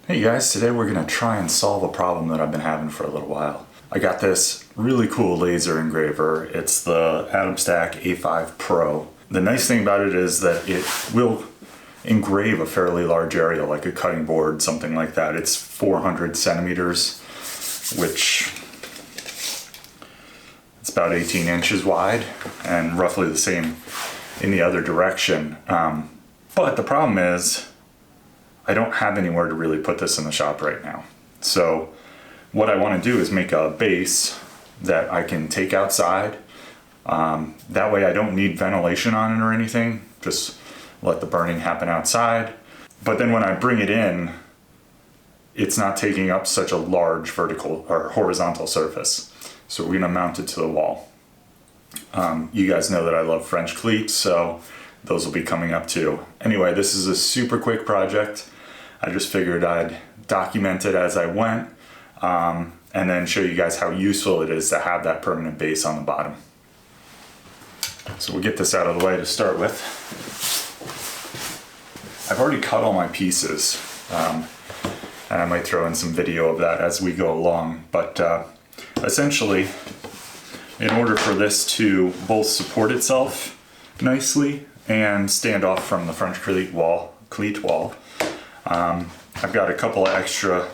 Hey guys, today we're going to try and solve a problem that I've been having for a little while. I got this really cool laser engraver. It's the Atomstak A5 Pro. The nice thing about it is that it will engrave a fairly large area, like a cutting board, something like that. It's 400 centimeters, which it's about 18 inches wide, and roughly the same in the other direction. But the problem is, I don't have anywhere to really put this in the shop right now. So what I want to do is make a base that I can take outside. That way I don't need ventilation on it or anything. Just let the burning happen outside. But then when I bring it in, it's not taking up such a large vertical or horizontal surface. So we're going to mount it to the wall. You guys know that I love French cleats, so those will be coming up too. Anyway, this is a super quick project. I just figured I'd document it as I went, and then show you guys how useful it is to have that permanent base on the bottom. So we'll get this out of the way to start with. I've already cut all my pieces, and I might throw in some video of that as we go along, but essentially, in order for this to both support itself nicely and stand off from the French cleat wall, I've got a couple of extra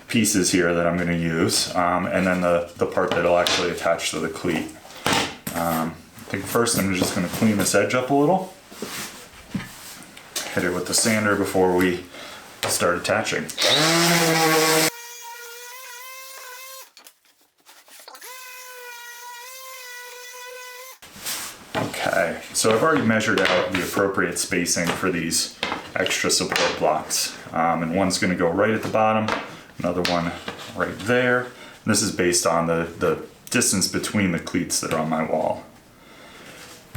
pieces here that I'm going to use, and then the part that'll actually attach to the cleat. I think first I'm just going to clean this edge up a little, hit it with the sander before we start attaching. Okay, so I've already measured out the appropriate spacing for these extra support blocks, and one's going to go right at the bottom, another one right there. This is based on the distance between the cleats that are on my wall.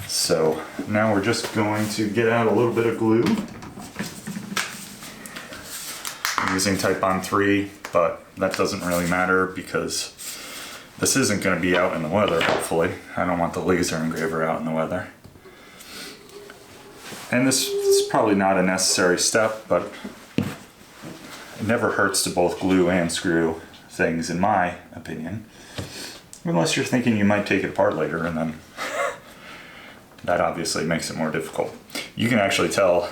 So now we're just going to get out a little bit of glue. I'm using Type-On 3, but that doesn't really matter because this isn't going to be out in the weather, hopefully. I don't want the laser engraver out in the weather. And this is probably not a necessary step, but it never hurts to both glue and screw things, in my opinion. Unless you're thinking you might take it apart later, and then that obviously makes it more difficult. You can actually tell,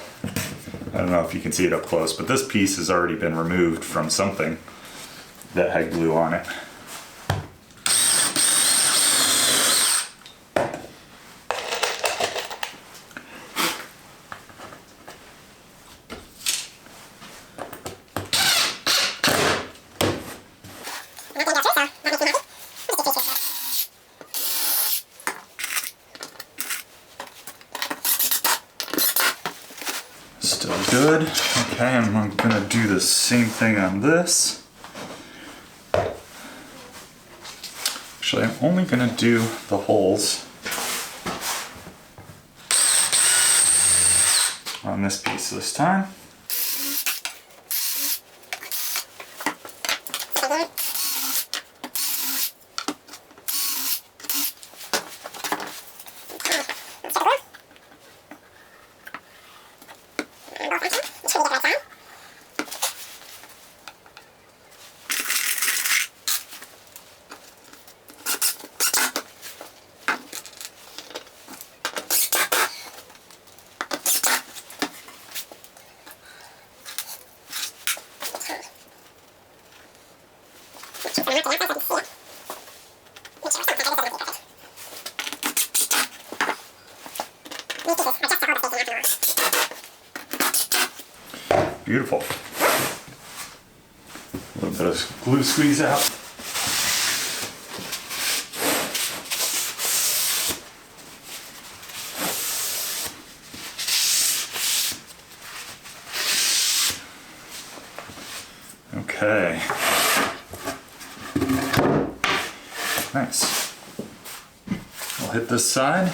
I don't know if you can see it up close, but this piece has already been removed from something that had glue on it. Still good. Okay, and I'm gonna do the same thing on this. Actually, I'm only gonna do the holes on this piece this time. Beautiful. A little bit of glue squeeze out. Okay. Nice. I'll hit this side.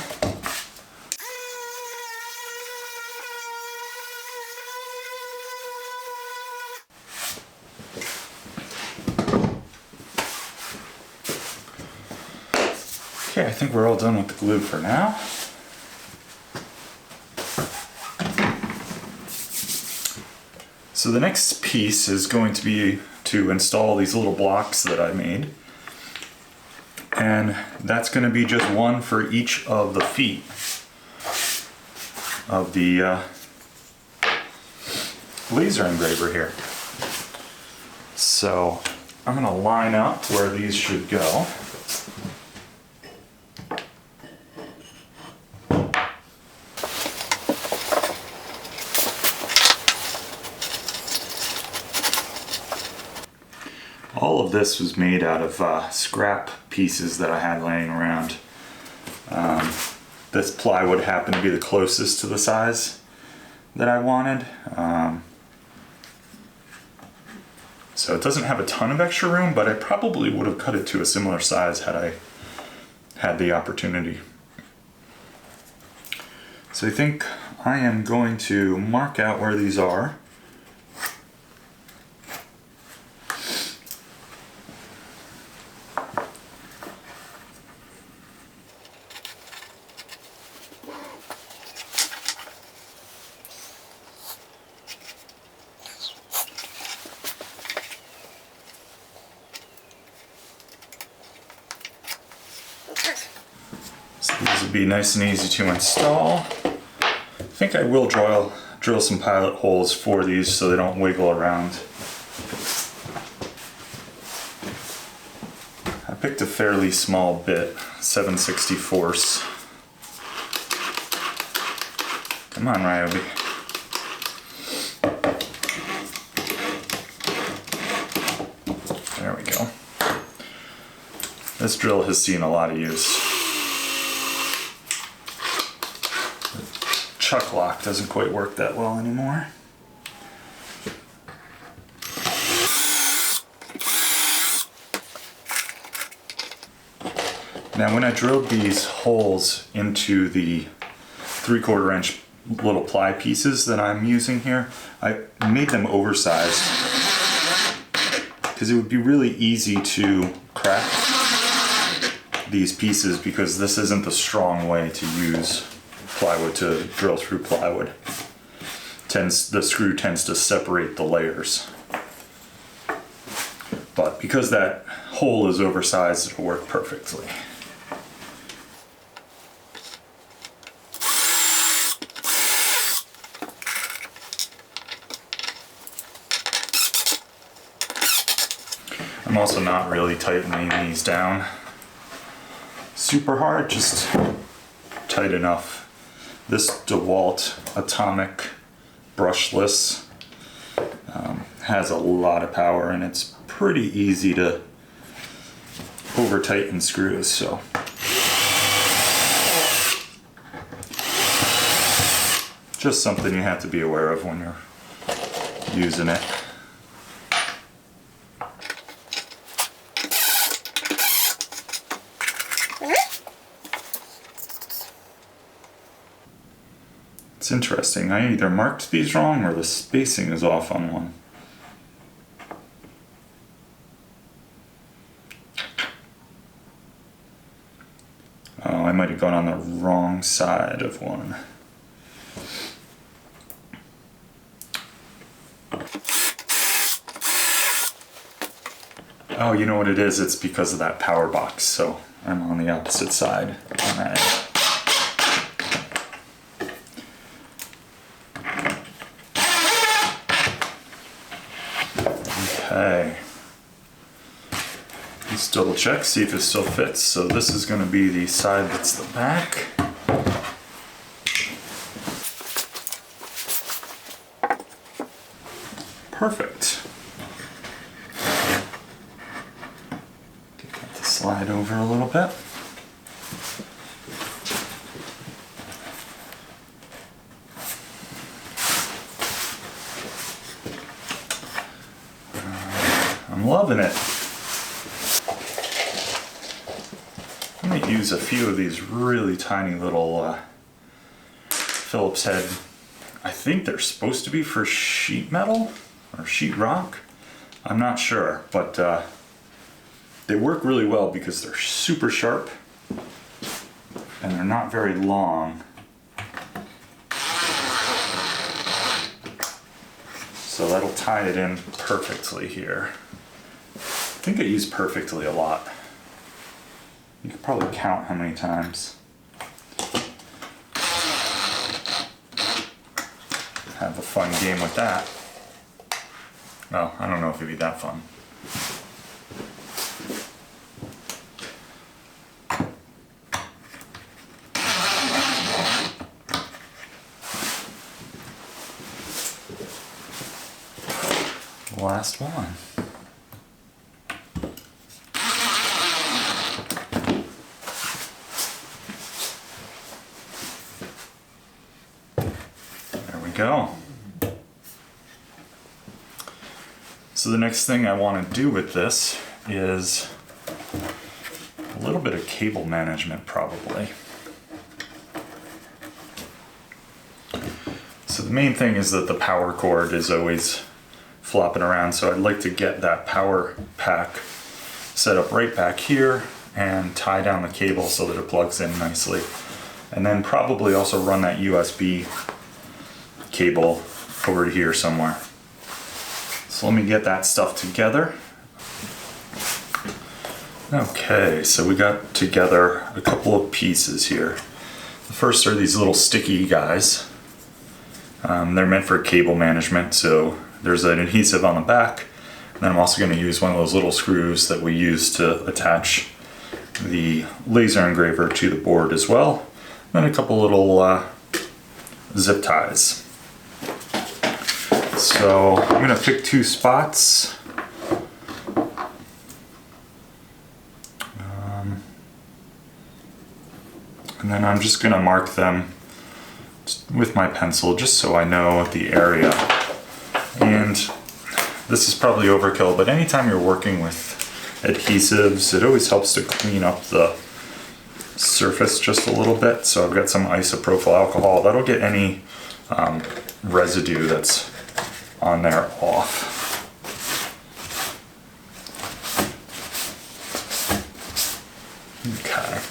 Okay, I think we're all done with the glue for now. So the next piece is going to be to install these little blocks that I made. And that's going to be just one for each of the feet of the laser engraver here. So I'm going to line up where these should go. All of this was made out of scrap pieces that I had laying around. This plywood happened to be the closest to the size that I wanted. So it doesn't have a ton of extra room, but I probably would have cut it to a similar size had I had the opportunity. So I think I am going to mark out where these are. So these will be nice and easy to install. I think I will drill some pilot holes for these so they don't wiggle around. I picked a fairly small bit, 7/64. Come on, Ryobi. There we go. This drill has seen a lot of use. Chuck lock doesn't quite work that well anymore. Now when I drilled these holes into the 3/4 inch little ply pieces that I'm using here, I made them oversized because it would be really easy to crack these pieces because this isn't the strong way to use plywood to drill through plywood. The screw tends to separate the layers. But because that hole is oversized, it'll work perfectly. I'm also not really tightening these down super hard, just tight enough. This DeWalt Atomic brushless has a lot of power and it's pretty easy to over tighten screws, so just something you have to be aware of when you're using it. It's interesting, I either marked these wrong or the spacing is off on one. Oh, I might have gone on the wrong side of one. Oh, you know what it is? It's because of that power box, so I'm on the opposite side on that end. Okay, let's double check, see if it still fits. So this is going to be the side that's the back. Perfect. Get that to slide over a little bit. I'm loving it. I might use a few of these really tiny little Phillips head. I think they're supposed to be for sheet metal or sheet rock. I'm not sure, but they work really well because they're super sharp and they're not very long. So that'll tie it in perfectly here. I think I use perfectly a lot. You could probably count how many times. Have a fun game with that. Well, I don't know if it'd be that fun. Last one. There we go. So the next thing I want to do with this is a little bit of cable management probably. So the main thing is that the power cord is always flopping around, so I'd like to get that power pack set up right back here and tie down the cable so that it plugs in nicely. And then probably also run that USB cable over to here somewhere. So let me get that stuff together. Okay, so we got together a couple of pieces here. The first are these little sticky guys. They're meant for cable management, so there's an adhesive on the back. And then I'm also going to use one of those little screws that we use to attach the laser engraver to the board as well. And a couple little zip ties. So I'm going to pick two spots. And then I'm just going to mark them with my pencil just so I know the area. And this is probably overkill, but anytime you're working with adhesives, it always helps to clean up the surface just a little bit. So I've got some isopropyl alcohol. That'll get any residue that's on there off. Okay.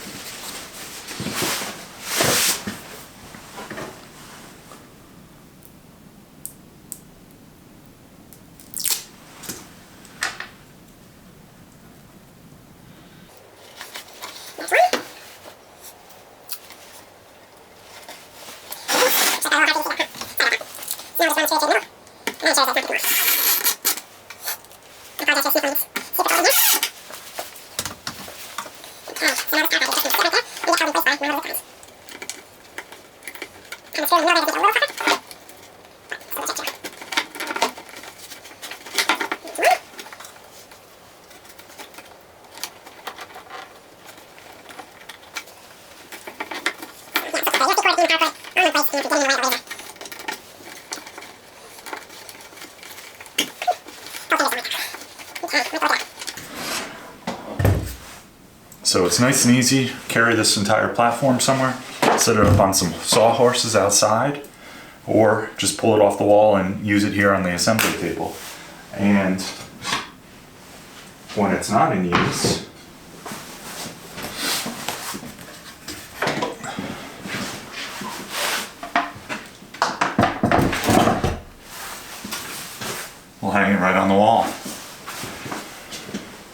So it's nice and easy. Carry this entire platform somewhere, set it up on some sawhorses outside, or just pull it off the wall and use it here on the assembly table. And when it's not in use, we'll hang it right on the wall.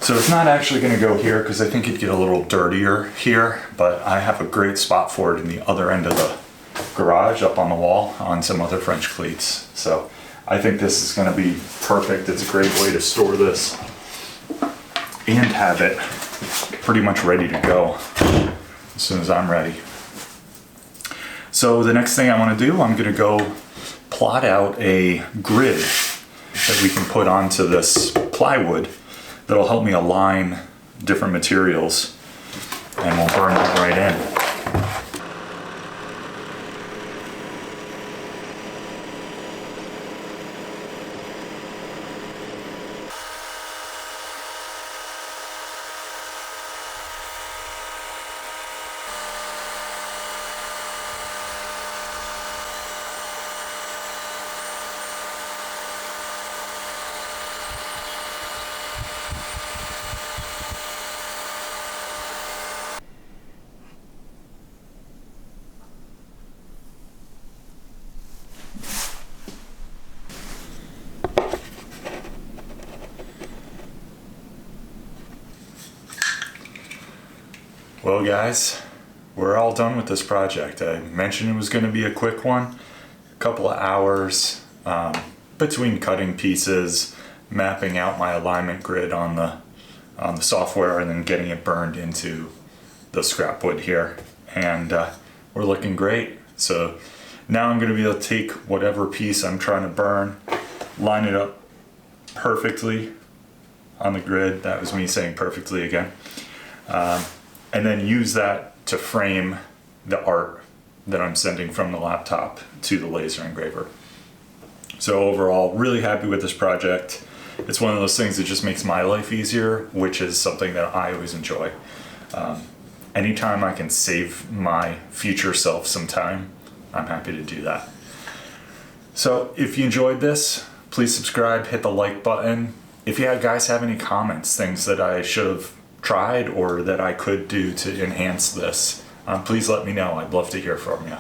So it's not actually going to go here because I think it'd get a little dirtier here, but I have a great spot for it in the other end of the garage up on the wall on some other French cleats. So I think this is going to be perfect. It's a great way to store this and have it pretty much ready to go as soon as I'm ready. So the next thing I want to do, I'm going to go plot out a grid that we can put onto this plywood that'll help me align different materials, and we'll burn that right in. Well guys, we're all done with this project. I mentioned it was going to be a quick one, a couple of hours between cutting pieces, mapping out my alignment grid on the software, and then getting it burned into the scrap wood here. And we're looking great. So now I'm going to be able to take whatever piece I'm trying to burn, line it up perfectly on the grid. That was me saying perfectly again. And then use that to frame the art that I'm sending from the laptop to the laser engraver. So overall, really happy with this project. It's one of those things that just makes my life easier, which is something that I always enjoy. Anytime I can save my future self some time, I'm happy to do that. So if you enjoyed this, please subscribe, hit the like button. If you guys have any comments, things that I should have tried or that I could do to enhance this, please let me know. I'd love to hear from you.